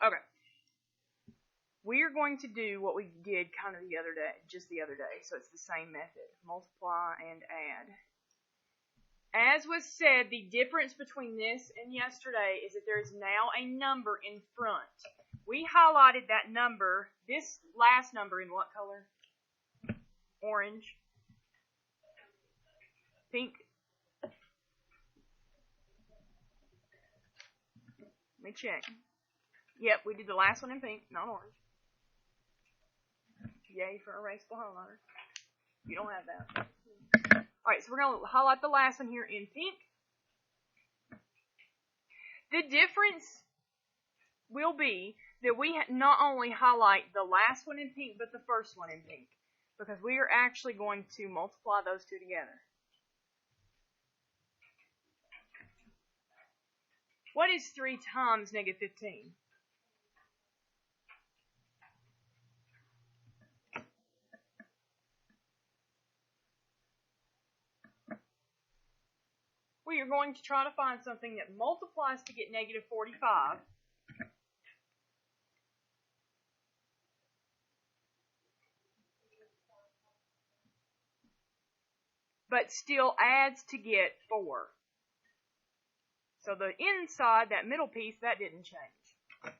Okay. We are going to do what we did kind of just the other day. So it's the same method. Multiply and add. As was said, the difference between this and yesterday is that there is now a number in front. We highlighted that number, this last number, in what color? Orange. Pink. Let me check. Yep, we did the last one in pink, not orange. Yay for erasable highlighter. You don't have that. Alright, so we're going to highlight the last one here in pink. The difference will be that we not only highlight the last one in pink, but the first one in pink. Because we are actually going to multiply those two together. What is 3 times negative 15? We are going to try to find something that multiplies to get negative 45. But still adds to get 4. So the inside, that middle piece, that didn't change.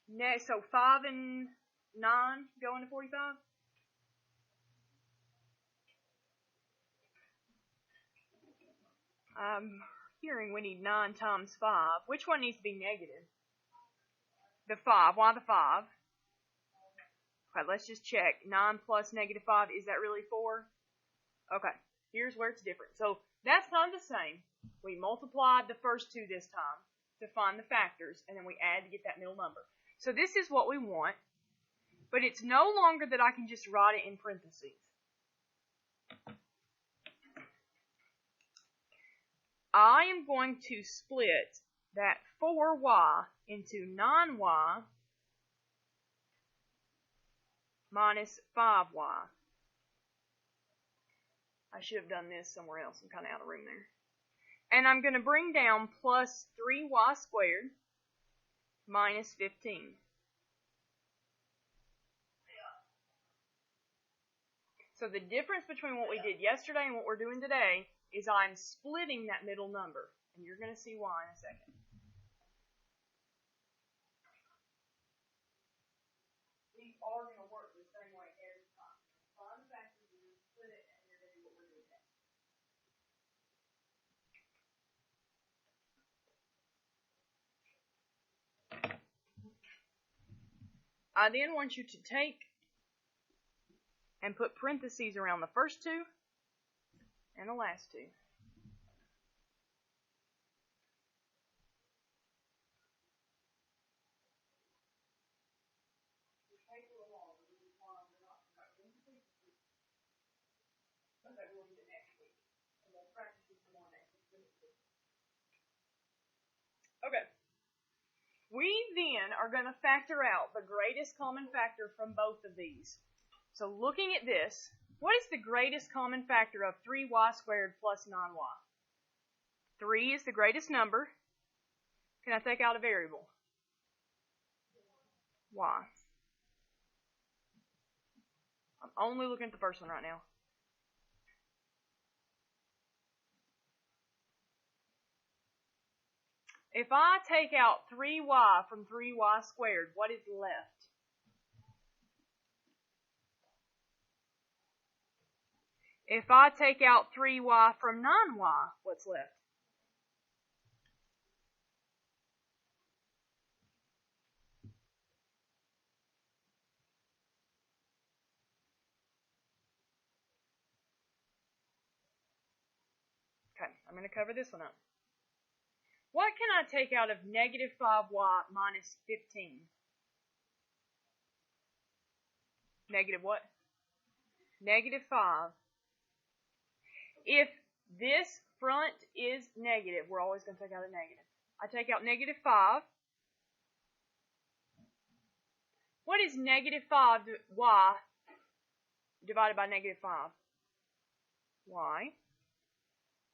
Next, so 5 and 9 go into 45? I'm hearing we need 9 times 5. Which one needs to be negative? The 5. Why the 5? Okay, let's just check. 9 plus negative 5, is that really 4? Okay, here's where it's different. So that's not the same. We multiplied the first two this time to find the factors, and then we add to get that middle number. So this is what we want, but it's no longer that I can just write it in parentheses. I am going to split that 4y into 9y minus 5y. I should have done this somewhere else. I'm kind of out of room there. And I'm going to bring down plus 3y squared minus 15. So the difference between what we did yesterday and what we're doing today is I'm splitting that middle number. And you're going to see why in a second. These are going to work the same way every time. Find the factors, you're going to split it, and you're going to do what we're doing next. I then want you to take and put parentheses around the first two and the last two. Okay. We then are going to factor out the greatest common factor from both of these. So looking at this, what is the greatest common factor of 3y squared plus 9y? 3 is the greatest number. Can I take out a variable? Y. I'm only looking at the first one right now. If I take out 3y from 3y squared, what is left? If I take out 3y from 9y, what's left? Okay, I'm going to cover this one up. What can I take out of negative 5y minus 15? Negative what? Negative 5. If this front is negative, we're always going to take out a negative. I take out negative 5. What is negative 5y divided by negative 5? y.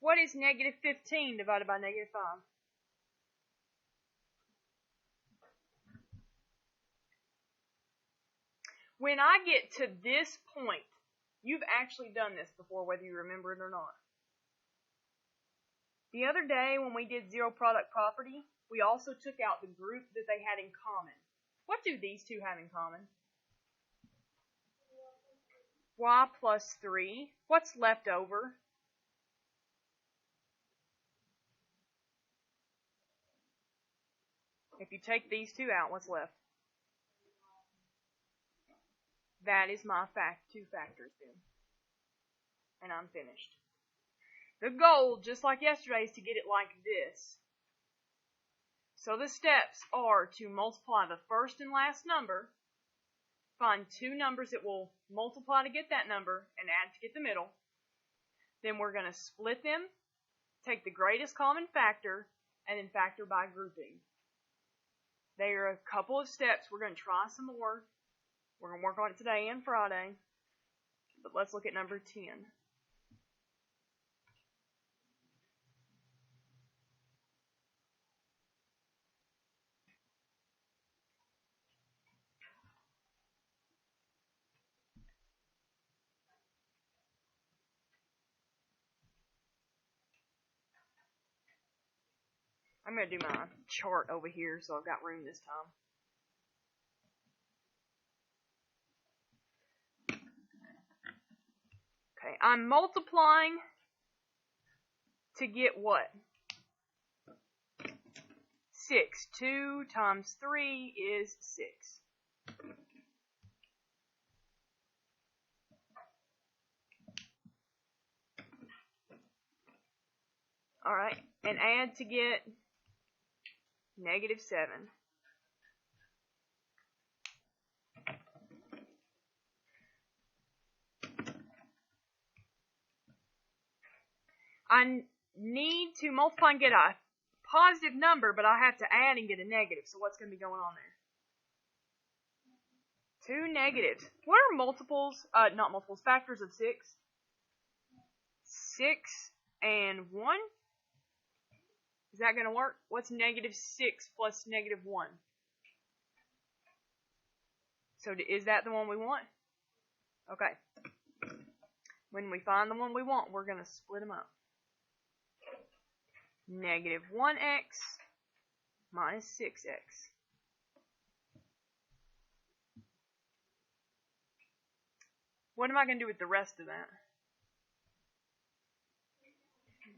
What is negative 15 divided by negative 5? When I get to this point, you've actually done this before, whether you remember it or not. The other day when we did zero product property, we also took out the group that they had in common. What do these two have in common? Y plus 3. What's left over? If you take these two out, what's left? That is my two factors then. And I'm finished. The goal, just like yesterday, is to get it like this. So the steps are to multiply the first and last number, find two numbers that will multiply to get that number, and add to get the middle. Then we're going to split them, take the greatest common factor, and then factor by grouping. There are a couple of steps. We're going to try some more. We're going to work on it today and Friday. But let's look at number 10. I'm going to do my chart over here so I've got room this time. Okay, I'm multiplying to get what? 6. 2 times 3 is 6. Alright, and add to get negative 7. I need to multiply and get a positive number, but I have to add and get a negative. So what's going to be going on there? 2 negatives. What are multiples? Not multiples, factors of 6. 6 and 1. Is that going to work? What's negative 6 plus negative 1? So is that the one we want? Okay. When we find the one we want, we're going to split them up. Negative 1x minus 6x. What am I going to do with the rest of that?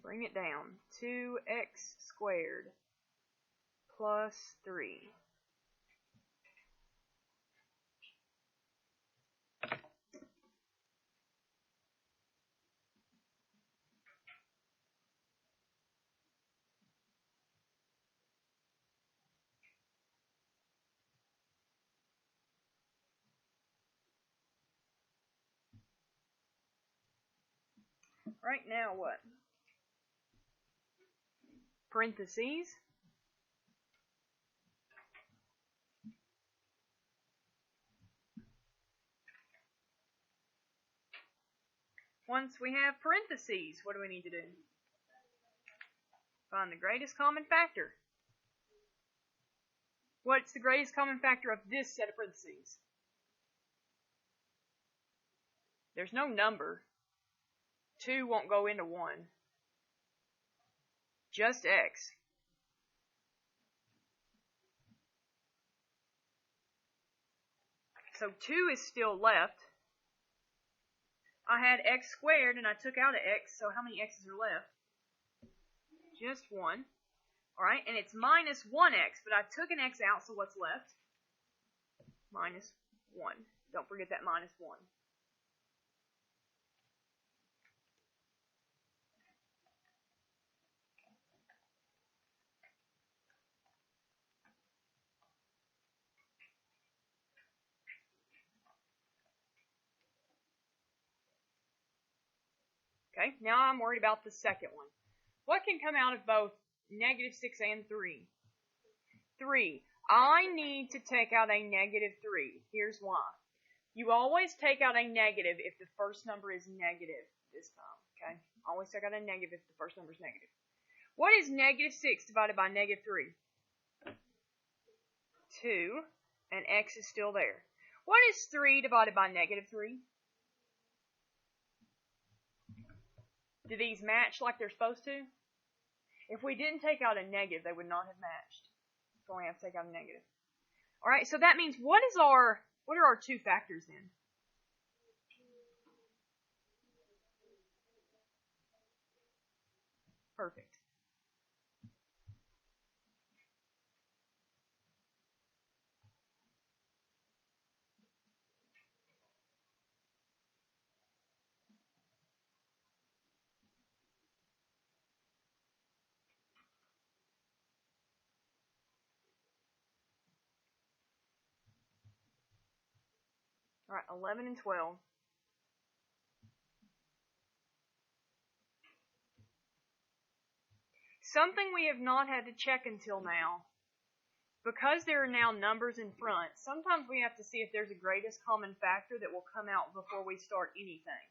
Bring it down. 2x squared plus 3. Right now what? Parentheses. Once we have parentheses, what do we need to do? Find the greatest common factor. What's the greatest common factor of this set of parentheses? There's no number. 2 won't go into 1. Just x. So 2 is still left. I had x squared and I took out an x, so how many x's are left? Just 1. Alright, and it's minus 1x, but I took an x out, so what's left? Minus 1. Don't forget that minus 1. Okay, now I'm worried about the second one. What can come out of both negative 6 and 3? 3. I need to take out a negative 3. Here's why. You always take out a negative if the first number is negative this time. Okay, always take out a negative if the first number is negative. What is negative 6 divided by negative 3? 2, and x is still there. What is 3 divided by negative 3? Do these match like they're supposed to? If we didn't take out a negative, they would not have matched. So we have to take out a negative. Alright, so that means what are our two factors then? Perfect. Alright, 11 and 12. Something we have not had to check until now. Because there are now numbers in front, sometimes we have to see if there's a greatest common factor that will come out before we start anything.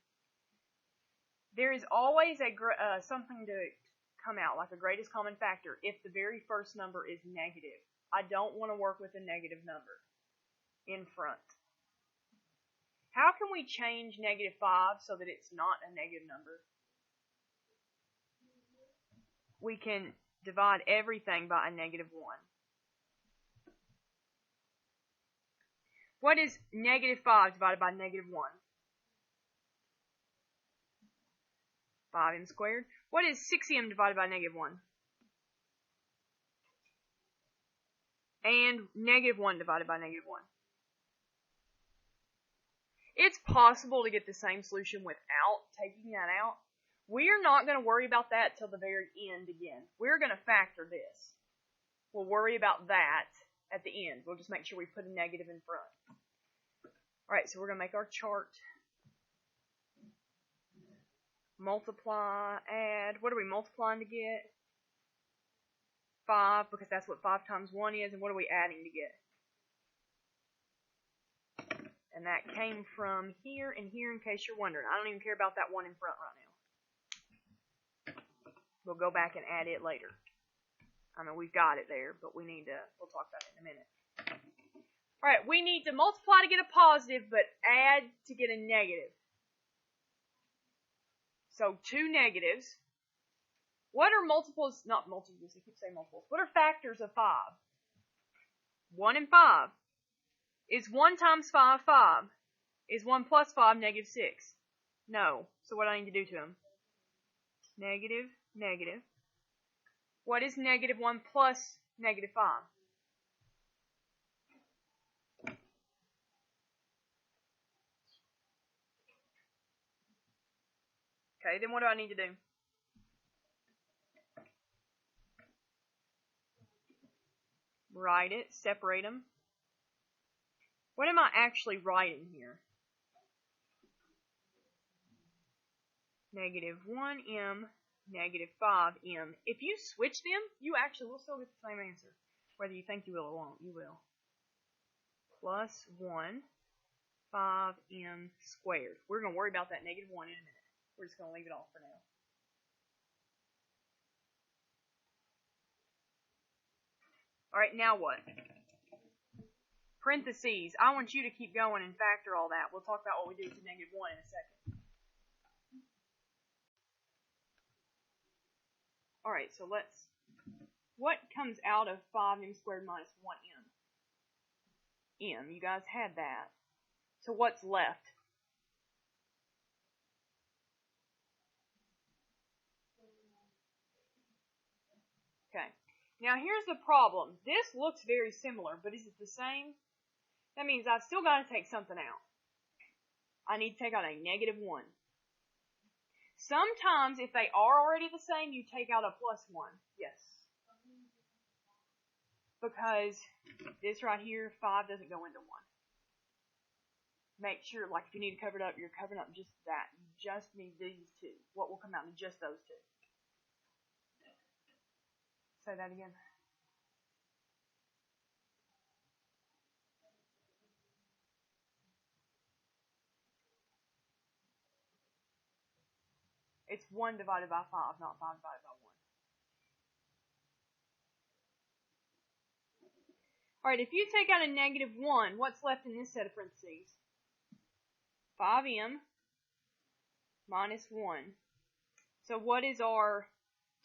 There is always something to come out, like a greatest common factor, if the very first number is negative. I don't want to work with a negative number in front. How can we change negative 5 so that it's not a negative number? We can divide everything by a negative 1. What is negative 5 divided by negative 1? 5m squared. What is 6m divided by negative 1? And negative 1 divided by negative 1. It's possible to get the same solution without taking that out. We're not going to worry about that till the very end again. We're going to factor this. We'll worry about that at the end. We'll just make sure we put a negative in front. Alright, so we're going to make our chart. Multiply, add. What are we multiplying to get? 5, because that's what 5 times 1 is. And what are we adding to get? And that came from here and here, in case you're wondering. I don't even care about that one in front right now. We'll go back and add it later. I mean, we've got it there, but we'll talk about it in a minute. Alright, we need to multiply to get a positive, but add to get a negative. So, two negatives. What are multiples? Not multiples, I keep saying multiples. What are factors of 5? 1 and 5. Is 1 times 5, 5? Is 1 plus 5 negative 6? No. So what do I need to do to them? Negative, negative. What is negative 1 plus negative 5? Okay, then what do I need to do? Write it, separate them. What am I actually writing here? Negative 1m, negative 5m. If you switch them, you actually will still get the same answer. Whether you think you will or won't, you will. Plus 1, 5m squared. We're going to worry about that negative 1 in a minute. We're just going to leave it off for now. Alright, now what? Parentheses. I want you to keep going and factor all that. We'll talk about what we do to negative 1 in a second. Alright, so what comes out of 5m squared minus 1m? M, you guys had that. So what's left? Okay. Now here's the problem. This looks very similar, but is it the same? That means I've still got to take something out. I need to take out a negative 1. Sometimes, if they are already the same, you take out a plus 1. Yes. Because this right here, 5 doesn't go into 1. Make sure, like if you need to cover it up, you're covering up just that. You just need these two. What will come out in just those two? Say that again. It's 1 divided by 5, not 5 divided by 1. Alright, if you take out a negative 1, what's left in this set of parentheses? 5m minus 1. So what is our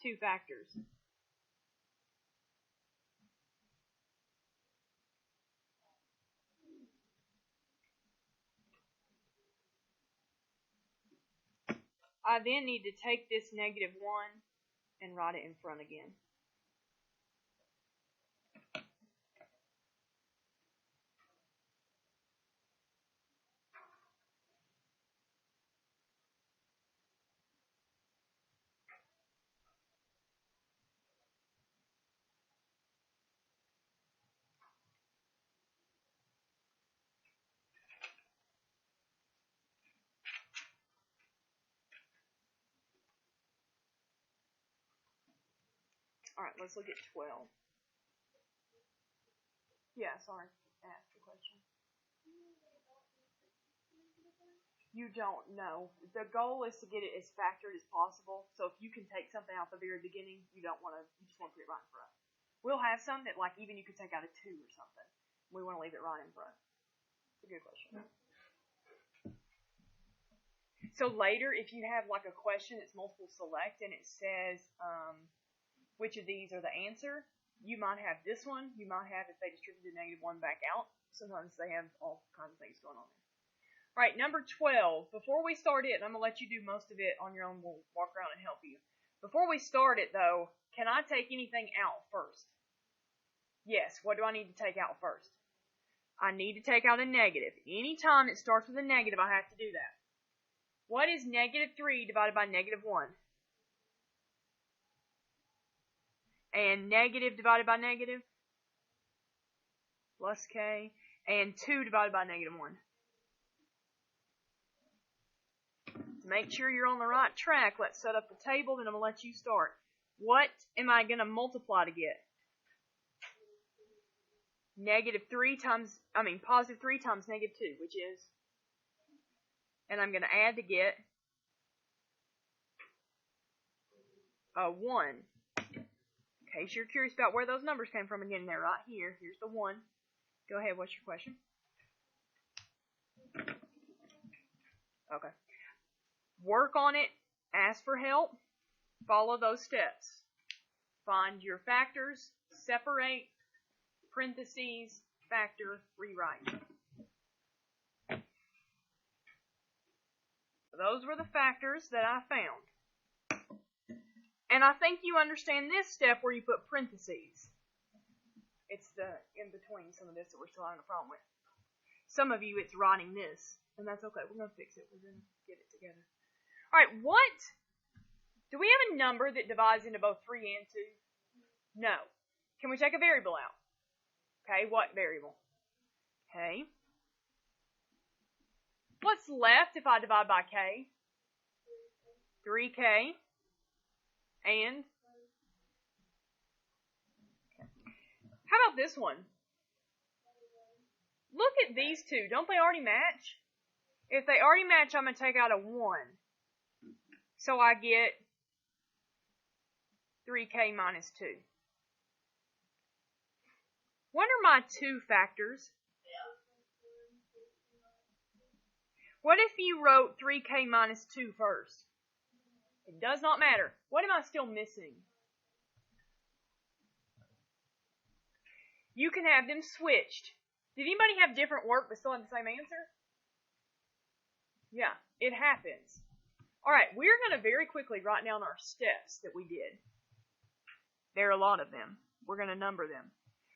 two factors? I then need to take this negative 1 and write it in front again. Alright, let's look at 12. Yeah, sorry. Ask the question. You don't know. The goal is to get it as factored as possible. So if you can take something out at the very beginning, you just want to put it right in front. We'll have some that like even you could take out a 2 or something. We want to leave it right in front. It's a good question. So later, if you have like a question that's multiple select and it says which of these are the answer, you might have this one. You might have if they distributed negative 1 back out. Sometimes they have all kinds of things going on there. All right, number 12. Before we start it, and I'm going to let you do most of it on your own. We'll walk around and help you. Before we start it, though, can I take anything out first? Yes. What do I need to take out first? I need to take out a negative. Anytime it starts with a negative, I have to do that. What is negative 3 divided by negative 1? And negative divided by negative? Plus k. And 2 divided by negative 1. To make sure you're on the right track, let's set up the table, then I'm going to let you start. What am I going to multiply to get? Positive 3 times negative 2, which is, and I'm going to add to get a 1. In case you're curious about where those numbers came from, again, they're right here. Here's the 1. Go ahead, what's your question? Okay. Work on it, ask for help, follow those steps. Find your factors, separate, parentheses, factor, rewrite. Those were the factors that I found. And I think you understand this step where you put parentheses. It's the in between some of this that we're still having a problem with. Some of you, it's writing this, and that's okay. We're going to fix it. We're going to get it together. All right, what? Do we have a number that divides into both 3 and 2? No. Can we take a variable out? Okay, what variable? Okay. What's left if I divide by k? 3k. And? How about this one? Look at these two. Don't they already match? If they already match, I'm going to take out a 1. So I get 3k minus 2. What are my two factors? What if you wrote 3k minus 2 first? It does not matter. What am I still missing? You can have them switched. Did anybody have different work but still have the same answer? Yeah, it happens. Alright, we're going to very quickly write down our steps that we did. There are a lot of them. We're going to number them.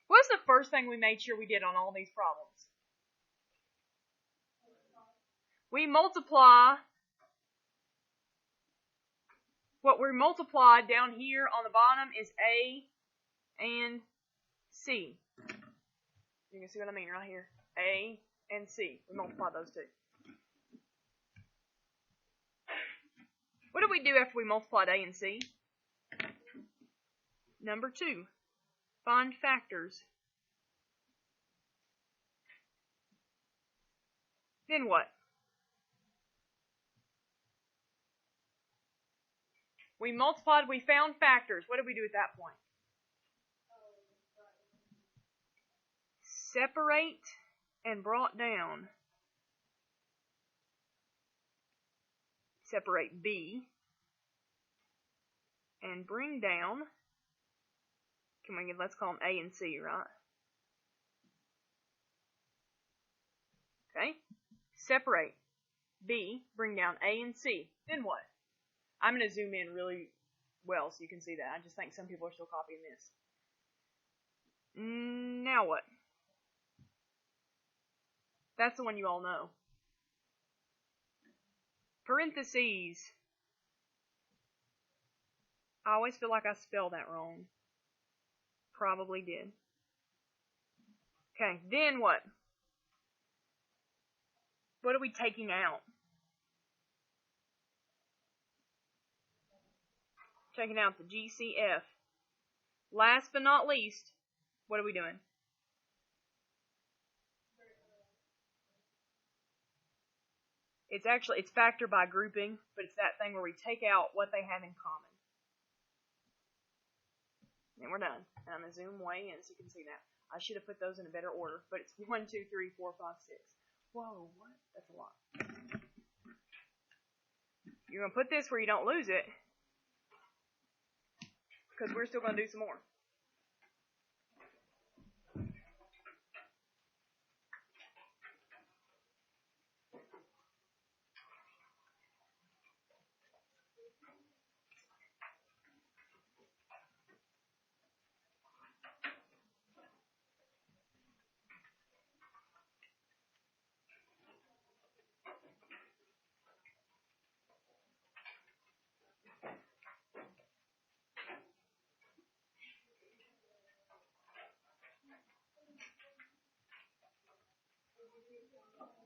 What's the first thing we made sure we did on all these problems? We multiply. What we multiplied down here on the bottom is A and C. You can see what I mean right here. A and C. We multiply those two. What did we do after we multiplied A and C? Number 2. Find factors. Then what? We multiplied, we found factors. What did we do at that point? Separate and brought down. Separate B and bring down. Let's call them A and C, right? Okay. Separate B, bring down A and C. Then what? I'm going to zoom in really well so you can see that. I just think some people are still copying this. Now what? That's the one you all know. Parentheses. I always feel like I spelled that wrong. Probably did. Okay, then what? What are we taking out? Taking out the GCF. Last but not least, what are we doing? It's factor by grouping, but it's that thing where we take out what they have in common. And we're done. And I'm going to zoom way in so you can see that. I should have put those in a better order, but it's 1, 2, 3, 4, 5, 6. Whoa, what? That's a lot. You're going to put this where you don't lose it, because we're still going to do some more.